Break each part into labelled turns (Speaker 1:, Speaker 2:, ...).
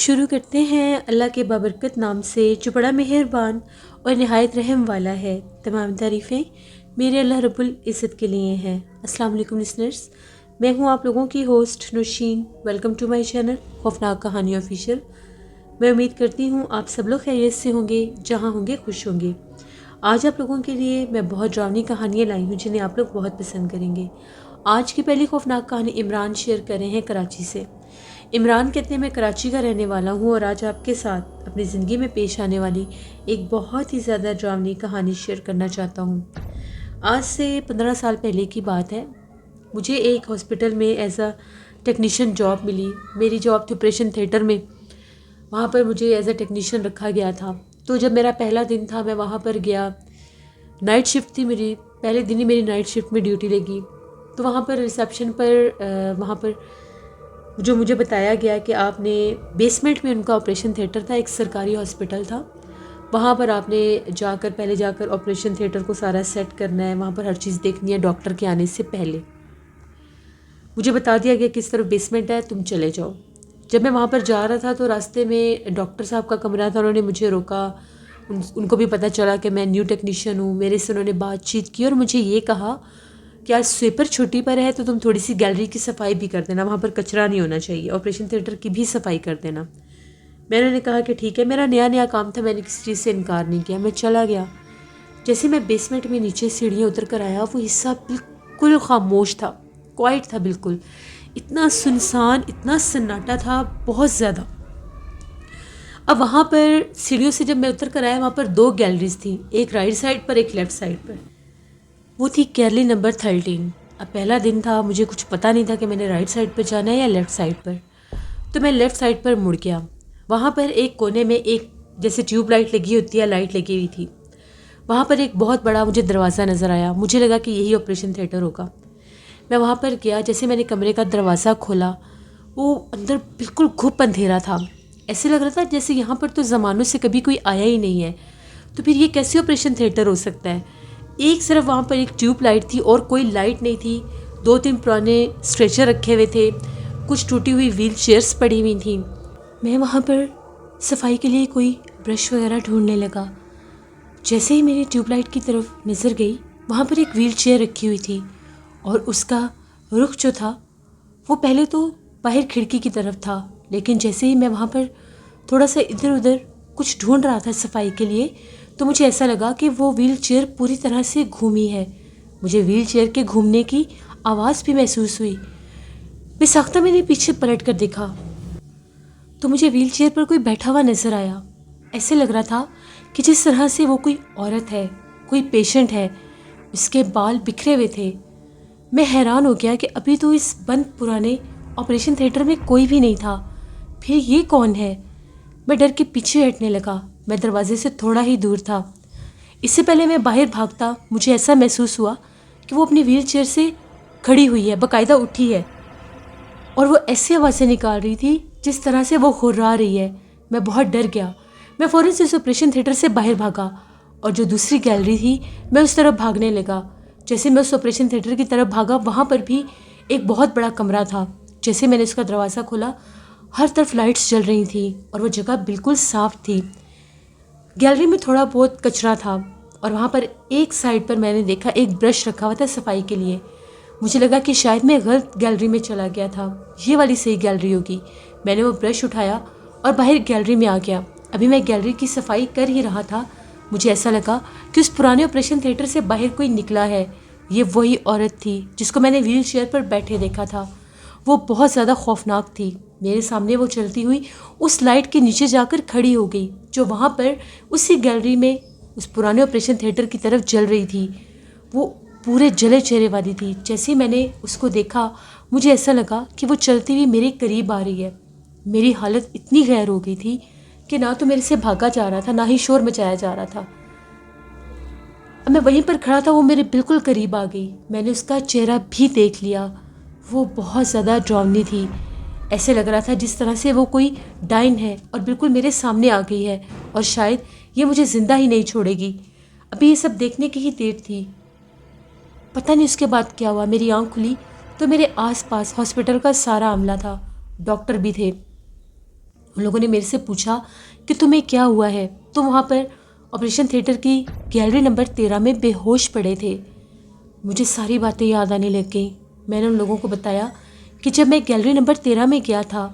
Speaker 1: شروع کرتے ہیں اللہ کے بابرکت نام سے جو بڑا مہربان اور نہایت رحم والا ہے۔ تمام تعریفیں میرے اللہ رب العزت کے لیے ہیں۔ السلام علیکم لسنرز، میں ہوں آپ لوگوں کی host Nausheen. Welcome to my channel Khofnak Kahani official. میں امید کرتی ہوں آپ سب لوگ خیریت سے ہوں گے، جہاں ہوں گے خوش ہوں گے۔ آج آپ لوگوں کے لیے میں بہت ڈراؤنی کہانیاں لائی ہوں جنہیں آپ لوگ بہت پسند کریں گے۔ آج کی پہلی خوفناک کہانی عمران شیئر کر رہے ہیں کراچی سے۔ عمران کہتے ہیں میں کراچی کا رہنے والا ہوں اور آج آپ کے ساتھ اپنی زندگی میں پیش آنے والی ایک بہت ہی زیادہ ڈراؤنی کہانی شیئر کرنا چاہتا ہوں۔ آج سے 15 سال پہلے کی بات ہے۔ مجھے ایک ہاسپٹل میں ایز اے ٹیکنیشین جاب ملی۔ میری جاب تھی آپریشن تھیٹر میں، وہاں پر مجھے ایز اے ٹیکنیشین رکھا گیا تھا۔ تو جب میرا پہلا دن تھا میں وہاں پر گیا، نائٹ شفٹ تھی میری، پہلے دن ہی میری نائٹ شفٹ میں ڈیوٹی لگی۔ تو وہاں پر ریسیپشن پر وہاں پر جو مجھے بتایا گیا کہ آپ نے بیسمنٹ میں ان کا آپریشن تھیٹر تھا، ایک سرکاری ہاسپٹل تھا، وہاں پر آپ نے پہلے جا کر آپریشن تھیٹر کو سارا سیٹ کرنا ہے، وہاں پر ہر چیز دیکھنی ہے ڈاکٹر کے آنے سے پہلے۔ مجھے بتا دیا گیا کس طرف بیسمنٹ ہے، تم چلے جاؤ۔ جب میں وہاں پر جا رہا تھا تو راستے میں ڈاکٹر صاحب کا کمرہ تھا، انہوں نے مجھے روکا۔ ان کو بھی پتہ چلا کہ میں نیو ٹیکنیشین ہوں، میرے سے انہوں نے بات چیت کی اور مجھے یہ کہا کہ آج سویپر چھٹی پر ہے تو تم تھوڑی سی گیلری کی صفائی بھی کر دینا، وہاں پر کچرا نہیں ہونا چاہیے، آپریشن تھیٹر کی بھی صفائی کر دینا۔ میں نے کہا کہ ٹھیک ہے، میرا نیا کام تھا، میں نے کسی چیز سے انکار نہیں کیا، میں چلا گیا۔ جیسے میں بیسمنٹ میں نیچے سیڑھیاں اتر کر آیا، وہ حصہ بالکل خاموش تھا، کوائٹ تھا بالکل، اتنا سنسان، اتنا سناٹا تھا، بہت زیادہ۔ اب وہاں پر سیڑھیوں سے جب میں اتر کر آیا، وہاں پر 2 گیلریز تھیں، ایک رائٹ سائڈ پر ایک لیفٹ سائڈ پر۔ وہ تھی گیلری نمبر 13۔ اب پہلا دن تھا، مجھے کچھ پتہ نہیں تھا کہ میں نے رائٹ سائڈ پر جانا ہے یا لیفٹ سائڈ پر، تو میں لیفٹ سائڈ پر مڑ گیا۔ وہاں پر ایک کونے میں ایک جیسے ٹیوب لائٹ لگی ہوتی ہے، لائٹ لگی ہوئی تھی، وہاں پر ایک بہت بڑا مجھے دروازہ نظر آیا، مجھے لگا کہ یہی آپریشن تھیٹر ہوگا۔ میں وہاں پر گیا، جیسے میں نے کمرے کا دروازہ کھولا، وہ اندر بالکل گھپ اندھیرا تھا، ایسے لگ رہا تھا جیسے یہاں پر تو زمانوں سے کبھی کوئی آیا ہی نہیں ہے، تو پھر یہ کیسے آپریشن تھیٹر ہو سکتا ہے۔ ایک صرف وہاں پر ایک ٹیوب لائٹ تھی اور کوئی لائٹ نہیں تھی، 2-3 پرانے اسٹریچر رکھے ہوئے تھے، کچھ ٹوٹی ہوئی ویل چیئرس پڑی ہوئی تھیں۔ میں وہاں پر صفائی کے لیے کوئی برش وغیرہ ڈھونڈنے لگا، جیسے ہی میری ٹیوب لائٹ کی طرف نظر گئی، وہاں پر ایک ویل چیئر رکھی ہوئی تھی اور اس کا رخ جو تھا وہ پہلے تو باہر کھڑکی کی طرف تھا، لیکن جیسے ہی میں وہاں پر تھوڑا سا ادھر ادھر کچھ ڈھونڈ رہا تھا صفائی کے لیے، تو مجھے ایسا لگا کہ وہ ویل چیئر پوری طرح سے گھومی ہے۔ مجھے ویل چیئر کے گھومنے کی آواز بھی محسوس ہوئی۔ بے ساختہ میں نے پیچھے پلٹ کر دیکھا تو مجھے ویل چیئر پر کوئی بیٹھا ہوا نظر آیا۔ ایسے لگ رہا تھا کہ جس طرح سے وہ کوئی عورت ہے، کوئی پیشنٹ ہے، اس کے بال بکھرے ہوئے تھے۔ میں حیران ہو گیا کہ ابھی تو اس بند پرانے آپریشن تھیٹر میں کوئی بھی نہیں تھا، پھر یہ کون ہے؟ میں ڈر کے پیچھے ہٹنے لگا، میں دروازے سے تھوڑا ہی دور تھا۔ اس سے پہلے میں باہر بھاگتا، مجھے ایسا محسوس ہوا کہ وہ اپنی ویل چیئر سے کھڑی ہوئی ہے، باقاعدہ اٹھی ہے، اور وہ ایسی آوازیں نکال رہی تھی جس طرح سے وہ ہررا رہی ہے۔ میں بہت ڈر گیا، میں فوراً سے اس آپریشن تھیٹر سے باہر بھاگا اور جو دوسری گیلری تھی میں اس طرف بھاگنے لگا۔ جیسے میں اس آپریشن تھیٹر کی طرف بھاگا، وہاں پر بھی ایک بہت بڑا کمرہ تھا۔ جیسے میں نے اس کا دروازہ کھولا، ہر طرف لائٹس جل رہی تھیں اور وہ جگہ بالکل صاف تھی۔ گیلری میں تھوڑا بہت کچرا تھا اور وہاں پر ایک سائڈ پر میں نے دیکھا ایک برش رکھا ہوا تھا صفائی کے لیے۔ مجھے لگا کہ شاید میں غلط گیلری میں چلا گیا تھا، یہ والی صحیح گیلری ہوگی۔ میں نے وہ برش اٹھایا اور باہر گیلری میں آ گیا۔ ابھی میں گیلری کی صفائی کر ہی رہا تھا، مجھے ایسا لگا کہ اس پرانے آپریشن تھیٹر سے باہر کوئی نکلا ہے۔ یہ وہی عورت تھی جس کو میں نے ویل چیئر پر بیٹھے دیکھا تھا۔ وہ بہت زیادہ خوفناک تھی۔ میرے سامنے وہ چلتی ہوئی اس لائٹ کے نیچے جا کر کھڑی ہو گئی جو وہاں پر اسی گیلری میں اس پرانے آپریشن تھیٹر کی طرف جل رہی تھی۔ وہ پورے جلے چہرے والی تھی۔ جیسے ہی میں نے اس کو دیکھا، مجھے ایسا لگا کہ وہ چلتی ہوئی میرے قریب آ رہی ہے۔ میری حالت اتنی غیر ہو گئی تھی کہ نہ تو میرے سے بھاگا جا رہا تھا، نہ ہی شور مچایا جا رہا تھا۔ اب میں وہیں پر کھڑا تھا، وہ میرے بالکل قریب آ گئی۔ میں نے اس کا چہرہ بھی دیکھ لیا، وہ بہت زیادہ ڈراؤنی تھی۔ ایسے لگ رہا تھا جس طرح سے وہ کوئی ڈائن ہے اور بالکل میرے سامنے آ گئی ہے اور شاید یہ مجھے زندہ ہی نہیں چھوڑے گی۔ ابھی یہ سب دیکھنے کی ہی دیر تھی، پتہ نہیں اس کے بعد کیا ہوا۔ میری آنکھ کھلی تو میرے آس پاس ہاسپٹل کا سارا عملہ تھا، ڈاکٹر بھی تھے ان لوگوں نے میرے سے پوچھا کہ تمہیں کیا ہوا ہے؟ تو وہاں پر آپریشن تھیٹر کی گیلری نمبر 13 میں بے ہوش پڑے تھے۔ مجھے ساری باتیں یاد آنے لگ گئیں۔ میں نے ان لوگوں کو بتایا کہ جب میں گیلری نمبر 13 میں گیا تھا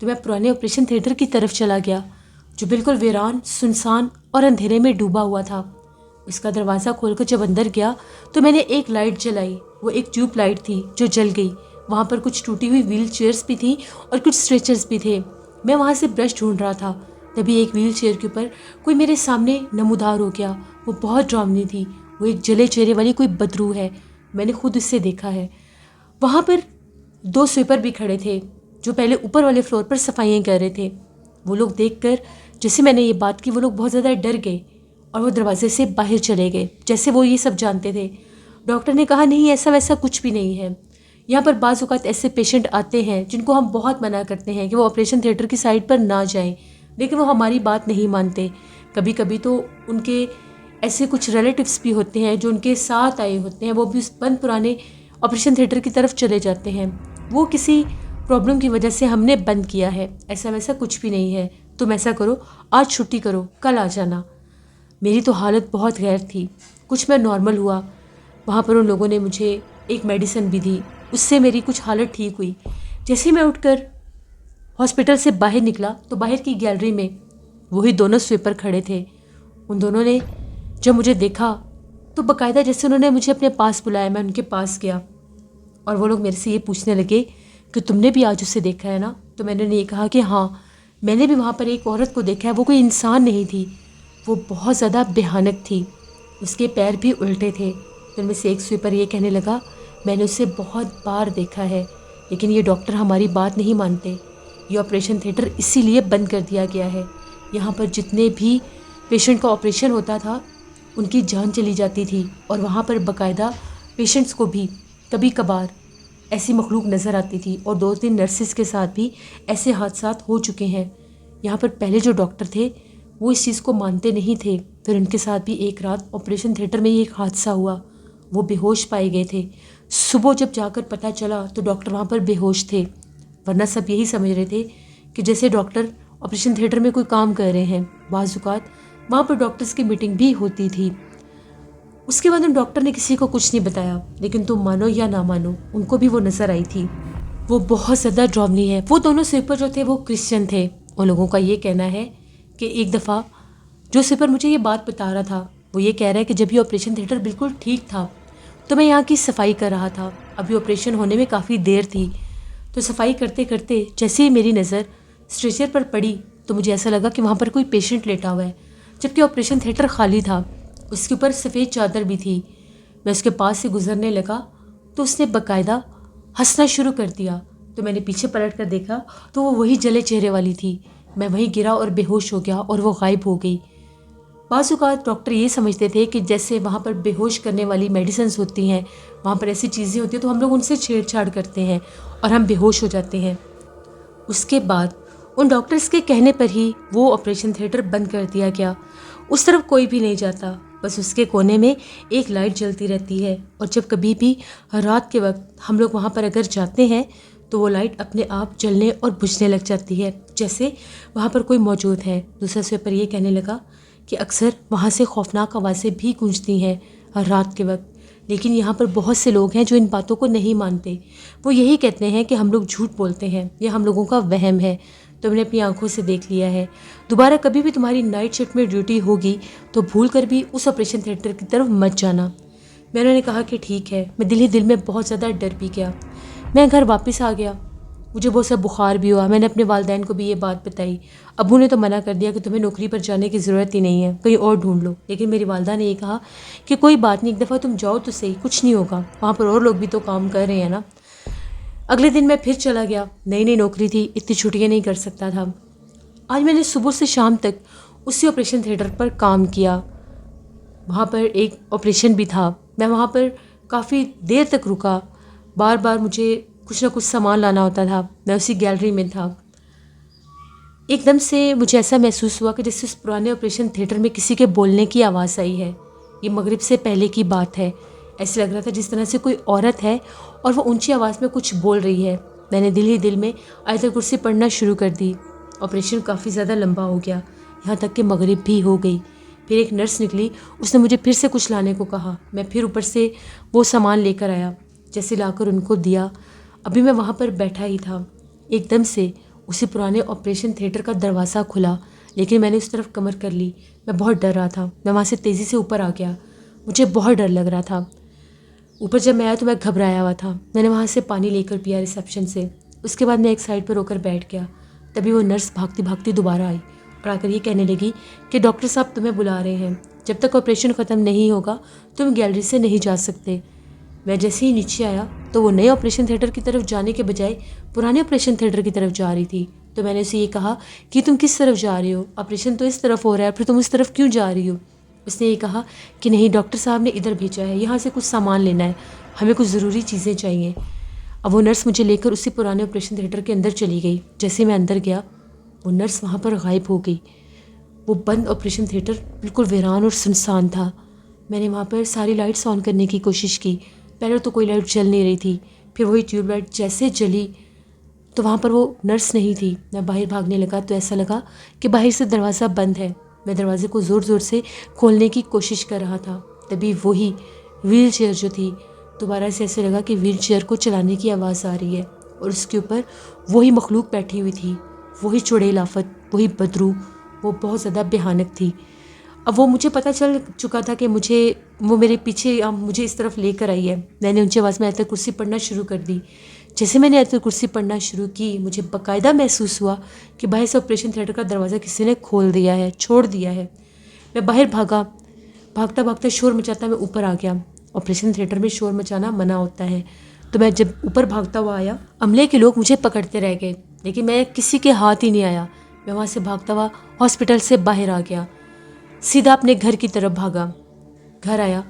Speaker 1: تو میں پرانے آپریشن تھیٹر کی طرف چلا گیا جو بالکل ویران، سنسان اور اندھیرے میں ڈوبا ہوا تھا۔ اس کا دروازہ کھول کر جب اندر گیا تو میں نے ایک لائٹ جلائی۔ وہ ایک ٹیوب لائٹ تھی جو جل گئی۔ وہاں پر کچھ ٹوٹی ہوئی ویل چیئرز بھی تھیں اور کچھ اسٹریچرز بھی تھے۔ میں وہاں سے برش ڈھونڈ رہا تھا، تبھی ایک ویل چیئر کے اوپر کوئی میرے سامنے نمودار ہو گیا۔ وہ بہت ڈراؤنی تھی۔ وہ ایک جلے چہرے والی کوئی بدروح ہے، میں نے خود اس سے دیکھا ہے۔ وہاں پر 2 سویپر بھی کھڑے تھے جو پہلے اوپر والے فلور پر صفائیاں کر رہے تھے۔ وہ لوگ دیکھ کر جیسے میں نے یہ بات کی وہ لوگ بہت زیادہ ڈر گئے اور وہ دروازے سے باہر چلے گئے، جیسے وہ یہ سب جانتے تھے۔ ڈاکٹر نے کہا نہیں، ایسا ویسا کچھ بھی نہیں ہے۔ یہاں پر بعض اوقات ایسے پیشنٹ آتے ہیں جن کو ہم بہت منع کرتے ہیں کہ وہ آپریشن تھیٹر کی سائڈ پر نہ جائیں، لیکن وہ ہماری بات نہیں مانتے۔ کبھی کبھی تو ان کے ایسے کچھ ریلیٹیوز بھی ہوتے ہیں جو ان کے ساتھ آئے ہوتے ہیں، وہ بھی اس بند پرانے آپریشن تھیٹر کی طرف چلے جاتے ہیں۔ وہ کسی پرابلم کی وجہ سے ہم نے بند کیا ہے، ایسا ویسا کچھ بھی نہیں ہے۔ تم ایسا کرو، آج چھٹی کرو، کل آ جانا۔ میری تو حالت بہت غیر تھی، کچھ میں نارمل ہوا۔ وہاں پر ان لوگوں نے مجھے ایک میڈیسن بھی دی، اس سے میری کچھ حالت ٹھیک ہوئی۔ جیسے ہی میں اٹھ کر ہاسپٹل سے باہر نکلا تو باہر کی گیلری میں وہی دونوں سویپر کھڑے تھے۔ ان دونوں نے جب مجھے دیکھا تو باقاعدہ جیسے انہوں نے مجھے اپنے پاس بلایا، میں ان کے پاس گیا اور وہ لوگ میرے سے یہ پوچھنے لگے کہ تم نے بھی آج اسے دیکھا ہے نا؟ تو میں نے یہ کہا کہ ہاں، میں نے بھی وہاں پر ایک عورت کو دیکھا ہے۔ وہ کوئی انسان نہیں تھی، وہ بہت زیادہ بھیانک تھی، اس کے پیر بھی الٹے تھے۔ تو ان میں سے ایک سویپر یہ کہنے لگا میں نے اسے بہت بار دیکھا ہے، لیکن یہ ڈاکٹر ہماری بات نہیں مانتے۔ یہ آپریشن تھیٹر اسی لیے بند کر دیا گیا ہے۔ یہاں پر جتنے بھی پیشنٹ کا آپریشن ہوتا تھا ان کی جان چلی جاتی تھی، اور وہاں پر باقاعدہ پیشنٹس کو بھی کبھی کبھار ایسی مخلوق نظر آتی تھی، اور 2-3 نرسز کے ساتھ بھی ایسے حادثات ہو چکے ہیں۔ یہاں پر پہلے جو ڈاکٹر تھے وہ اس چیز کو مانتے نہیں تھے، پھر ان کے ساتھ بھی ایک رات آپریشن تھیٹر میں یہ ایک حادثہ ہوا، وہ بے ہوش پائے گئے تھے۔ صبح جب جا کر پتہ چلا تو ڈاکٹر وہاں پر بے ہوش تھے، ورنہ سب یہی سمجھ رہے تھے کہ جیسے ڈاکٹر آپریشن تھیٹر میں کوئی کام کر رہے ہیں۔ بعض اوقات وہاں پر ڈاکٹرز کی میٹنگ بھی ہوتی تھی۔ اس کے بعد ان ڈاکٹر نے کسی کو کچھ نہیں بتایا، لیکن تم مانو یا نہ مانو ان کو بھی وہ نظر آئی تھی۔ وہ بہت زیادہ ڈراؤنی ہے۔ وہ دونوں سویپر جو تھے وہ کرسچن تھے۔ ان لوگوں کا یہ کہنا ہے کہ ایک دفعہ جو سویپر مجھے یہ بات بتا رہا تھا وہ یہ کہہ رہا ہے کہ جب یہ آپریشن تھیٹر بالکل ٹھیک تھا تو میں یہاں کی صفائی کر رہا تھا۔ ابھی آپریشن ہونے میں کافی دیر تھی، تو صفائی کرتے کرتے جیسے ہی میری نظر اسٹریچر پر پڑی تو مجھے ایسا لگا کہ وہاں پر کوئی پیشنٹ لیٹا ہوا ہے، جبکہ آپریشن تھیٹر خالی تھا۔ اس کے اوپر سفید چادر بھی تھی۔ میں اس کے پاس سے گزرنے لگا تو اس نے باقاعدہ ہنسنا شروع کر دیا، تو میں نے پیچھے پلٹ کر دیکھا تو وہ وہی جلے چہرے والی تھی۔ میں وہیں گرا اور بے ہوش ہو گیا اور وہ غائب ہو گئی۔ بعض اوقات ڈاکٹر یہ سمجھتے تھے کہ جیسے وہاں پر بے ہوش کرنے والی میڈیسنز ہوتی ہیں، وہاں پر ایسی چیزیں ہوتی ہیں تو ہم لوگ ان سے چھیڑ چھاڑ کرتے ہیں اور ہم بے ہوش ہو جاتے ہیں۔ اس کے بعد ان ڈاکٹرز کے کہنے پر ہی وہ آپریشن تھیٹر بند کر دیا گیا۔ اس طرف کوئی بھی نہیں جاتا، بس اس کے کونے میں ایک لائٹ جلتی رہتی ہے، اور جب کبھی بھی رات کے وقت ہم لوگ وہاں پر اگر جاتے ہیں تو وہ لائٹ اپنے آپ جلنے اور بجھنے لگ جاتی ہے، جیسے وہاں پر کوئی موجود ہے۔ دوسرا سویپر یہ کہنے لگا کہ اکثر وہاں سے خوفناک آوازیں بھی گونجتی ہیں رات کے وقت، لیکن یہاں پر بہت سے لوگ ہیں جو ان باتوں کو نہیں مانتے۔ وہ یہی کہتے ہیں کہ ہم لوگ جھوٹ بولتے ہیں، یہ ہم لوگوں کا وہم ہے۔ تم نے اپنی آنکھوں سے دیکھ لیا ہے۔ دوبارہ کبھی بھی تمہاری نائٹ شفٹ میں ڈیوٹی ہوگی تو بھول کر بھی اس آپریشن تھیٹر کی طرف مت جانا۔ میں نے کہا کہ ٹھیک ہے۔ میں دل ہی دل میں بہت زیادہ ڈر بھی گیا۔ میں گھر واپس آ گیا، مجھے بہت سا بخار بھی ہوا۔ میں نے اپنے والدین کو بھی یہ بات بتائی۔ ابو نے تو منع کر دیا کہ تمہیں نوکری پر جانے کی ضرورت ہی نہیں ہے، کہیں اور ڈھونڈ لو، لیکن میری والدہ نے یہ کہا کہ کوئی بات نہیں، ایک دفعہ تم جاؤ تو صحیح، کچھ نہیں ہوگا، وہاں پر اور لوگ بھی تو کام کر رہے ہیں نا۔ اگلے دن میں پھر چلا گیا۔ نئی نئی نوکری تھی، اتنی چھٹیاں نہیں کر سکتا تھا۔ آج میں نے صبح سے شام تک اسی آپریشن تھیٹر پر کام کیا۔ وہاں پر ایک آپریشن بھی تھا، میں وہاں پر کافی دیر تک رکا۔ بار بار مجھے کچھ نہ کچھ سامان لانا ہوتا تھا، میں اسی گیلری میں تھا۔ ایک دم سے مجھے ایسا محسوس ہوا کہ جیسے اس پرانے آپریشن تھیٹر میں کسی کے بولنے کی آواز آئی ہے۔ یہ مغرب سے پہلے کی بات ہے۔ ایسے لگ رہا تھا جس طرح سے کوئی عورت ہے اور وہ اونچی آواز میں کچھ بول رہی ہے۔ میں نے دل ہی دل میں آیت الکرسی پڑھنا شروع کر دی۔ آپریشن کافی زیادہ لمبا ہو گیا، یہاں تک کہ مغرب بھی ہو گئی۔ پھر ایک نرس نکلی، اس نے مجھے پھر سے کچھ لانے کو کہا۔ میں پھر اوپر سے وہ سامان لے کر آیا، جیسے لا کر ان کو دیا۔ ابھی میں وہاں پر بیٹھا ہی تھا، ایک دم سے اسی پرانے آپریشن تھیٹر کا دروازہ کھلا، لیکن میں نے اس طرف کمر کر لی۔ میں بہت ڈر رہا تھا، میں وہاں سے تیزی سے اوپر آ گیا، مجھے بہت ڈر لگ رہا تھا۔ اوپر جب میں آیا تو میں گھبرایا ہوا تھا۔ میں نے وہاں سے پانی لے کر پیا ریسیپشن سے۔ اس کے بعد میں ایک سائڈ پر ہو کر بیٹھ گیا۔ تبھی وہ نرس بھاگتی بھاگتی دوبارہ آئی اور آ کر یہ کہنے لگی کہ ڈاکٹر صاحب تمہیں بلا رہے ہیں، جب تک آپریشن ختم نہیں ہوگا تم گیلری سے نہیں جا سکتے۔ میں جیسے ہی نیچے آیا تو وہ نئے آپریشن تھیٹر کی طرف جانے کے بجائے پرانے آپریشن تھیٹر کی طرف جا رہی تھی۔ تو میں نے اسے یہ کہا کہ تم کس طرف جا رہی ہو؟ آپریشن تو اس طرف ہو رہا ہے، پھر تم اس طرف کیوں جا رہی ہو؟ اس نے یہ کہا کہ نہیں، ڈاکٹر صاحب نے ادھر بھیجا ہے، یہاں سے کچھ سامان لینا ہے، ہمیں کچھ ضروری چیزیں چاہیے۔ اب وہ نرس مجھے لے کر اسی پرانے آپریشن تھیٹر کے اندر چلی گئی۔ جیسے میں اندر گیا وہ نرس وہاں پر غائب ہو گئی۔ وہ بند آپریشن تھیٹر بالکل ویران اور سنسان تھا۔ میں نے وہاں پر ساری لائٹس آن کرنے کی کوشش کی، پہلے تو کوئی لائٹ جل نہیں رہی تھی، پھر وہی ٹیوب لائٹ جیسے جلی تو وہاں پر وہ نرس نہیں تھی۔ میں باہر بھاگنے لگا تو ایسا لگا کہ باہر سے دروازہ بند ہے۔ میں دروازے کو زور زور سے کھولنے کی کوشش کر رہا تھا، تبھی وہی ویل چیئر جو تھی، دوبارہ سے ایسے لگا کہ ویل چیئر کو چلانے کی آواز آ رہی ہے اور اس کے اوپر وہی مخلوق بیٹھی ہوئی تھی، وہی چڑیل آفت، وہی بدرو، وہ بہت زیادہ بھیانک تھی۔ اب وہ مجھے پتہ چل چکا تھا کہ وہ میرے پیچھے مجھے اس طرف لے کر آئی ہے۔ میں نے اونچی آواز میں آیت الکرسی پڑھنا شروع کر دی۔ جیسے میں نے آیت الکرسی پڑھنا شروع کی، مجھے باقاعدہ محسوس ہوا کہ باہر سے آپریشن تھیٹر کا دروازہ کسی نے کھول دیا ہے، چھوڑ دیا ہے۔ میں باہر بھاگا، بھاگتا بھاگتا شور مچاتا میں اوپر آ گیا۔ آپریشن تھیٹر میں شور مچانا منع ہوتا ہے، تو میں جب اوپر بھاگتا ہوا آیا، عملے کے لوگ مجھے پکڑتے رہ گئے، لیکن میں کسی کے ہاتھ ہی نہیں آیا۔ میں وہاں سے بھاگتا ہوا ہاسپٹل سے باہر آ گیا، سیدھا اپنے گھر کی طرف بھاگا۔ گھر آیا،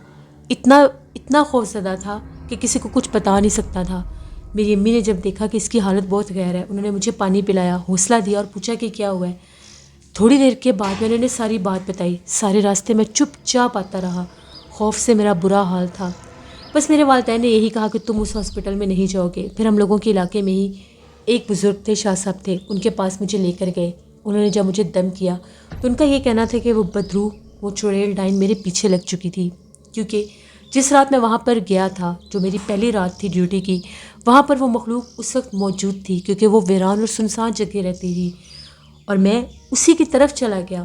Speaker 1: اتنا خوف زدہ تھا کہ کسی کو کچھ بتا نہیں سکتا تھا۔ میری امی نے جب دیکھا کہ اس کی حالت بہت گہر ہے، انہوں نے مجھے پانی پلایا، حوصلہ دیا اور پوچھا کہ کیا ہوا ہے۔ تھوڑی دیر کے بعد میں نے ساری بات بتائی۔ سارے راستے میں چپ چاپ آتا رہا، خوف سے میرا برا حال تھا۔ بس میرے والدین نے یہی کہا کہ تم اس ہاسپٹل میں نہیں جاؤ گے۔ پھر ہم لوگوں کے علاقے میں ہی ایک بزرگ تھے، شاہ صاحب تھے، ان کے پاس مجھے لے کر گئے۔ انہوں نے جب مجھے دم کیا تو ان کا یہ کہنا تھا کہ وہ بدرو، وہ چڑیل ڈائن میرے پیچھے لگ چکی تھی، کیونکہ جس رات میں وہاں پر گیا تھا، جو میری پہلی رات تھی ڈیوٹی کی، وہاں پر وہ مخلوق اس وقت موجود تھی، کیونکہ وہ ویران اور سنسان جگہ رہتی تھی، اور میں اسی کی طرف چلا گیا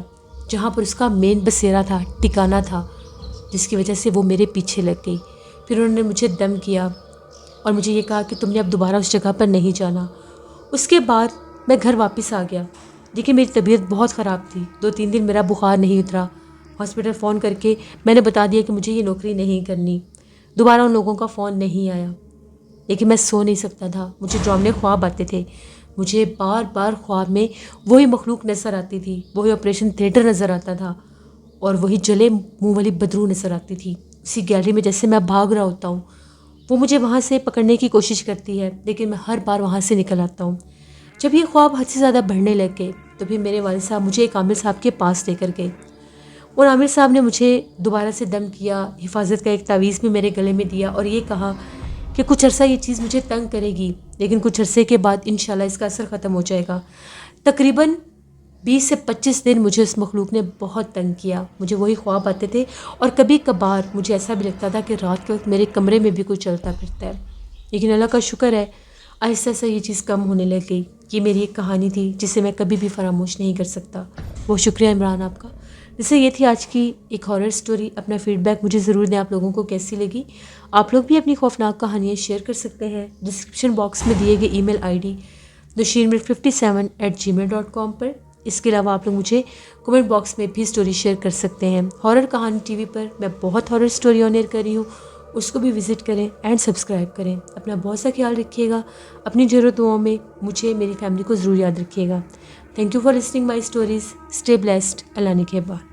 Speaker 1: جہاں پر اس کا مین بسیرا تھا، ٹھکانہ تھا، جس کی وجہ سے وہ میرے پیچھے لگ گئی۔ پھر انہوں نے مجھے دم کیا اور مجھے یہ کہا کہ تم نے اب دوبارہ اس جگہ پر نہیں جانا۔ اس کے بعد میں گھر واپس آ گیا، لیکن میری طبیعت بہت خراب تھی، 2-3 دن میرا بخار نہیں اترا۔ ہاسپٹل فون کر کے میں نے بتا دیا کہ مجھے یہ نوکری نہیں کرنی۔ دوبارہ ان لوگوں کا فون نہیں آیا، لیکن میں سو نہیں سکتا تھا، مجھے ڈراؤنے خواب آتے تھے۔ مجھے بار بار خواب میں وہی مخلوق نظر آتی تھی، وہی آپریشن تھیٹر نظر آتا تھا، اور وہی جلے منہ والی بدرو نظر آتی تھی۔ اسی گیلری میں جیسے میں بھاگ رہا ہوتا ہوں، وہ مجھے وہاں سے پکڑنے کی کوشش کرتی ہے، لیکن میں ہر بار وہاں سے نکل آتا ہوں۔ جب یہ خواب حد سے زیادہ بڑھنے لگ گئے تو پھر میرے والد صاحب مجھے ایک عامر صاحب کے پاس لے کر گئے، اور عامر صاحب نے مجھے دوبارہ سے دم کیا، حفاظت کا ایک تعویذ بھی میرے گلے میں دیا، اور یہ کہا کہ کچھ عرصہ یہ چیز مجھے تنگ کرے گی، لیکن کچھ عرصے کے بعد انشاءاللہ اس کا اثر ختم ہو جائے گا۔ تقریباً 20 سے 25 دن مجھے اس مخلوق نے بہت تنگ کیا، مجھے وہی خواب آتے تھے، اور کبھی کبھار مجھے ایسا بھی لگتا تھا کہ رات کے وقت میرے کمرے میں بھی کوئی چلتا پھرتا ہے، لیکن اللہ کا شکر ہے آہستہ آہستہ یہ چیز کم ہونے لگ گئی۔ یہ میری ایک کہانی تھی جسے میں کبھی بھی فراموش نہیں کر سکتا۔ بہت شکریہ عمران آپ کا۔ جیسے یہ تھی آج کی ایک ہارر سٹوری۔ اپنا فیڈ بیک مجھے ضرور دیں، آپ لوگوں کو کیسی لگی۔ آپ لوگ بھی اپنی خوفناک کہانیاں شیئر کر سکتے ہیں ڈسکرپشن باکس میں دیے گئے ای میل آئی ڈی theshirmilk57@gmail.com پر۔ اس کے علاوہ آپ لوگ مجھے کمنٹ باکس میں بھی سٹوری شیئر کر سکتے ہیں۔ ہارر کہانی ٹی وی پر میں بہت ہارر سٹوری آن ایئر کر رہی ہوں، اس کو بھی وزٹ کریں اینڈ سبسکرائب کریں۔ اپنا بہت سا خیال رکھیے گا، اپنی ضرورت دعاؤں میں مجھے، میری فیملی کو ضرور یاد رکھیے گا۔ Thank you for listening my stories. Stay blessed. اللہ نگہبان۔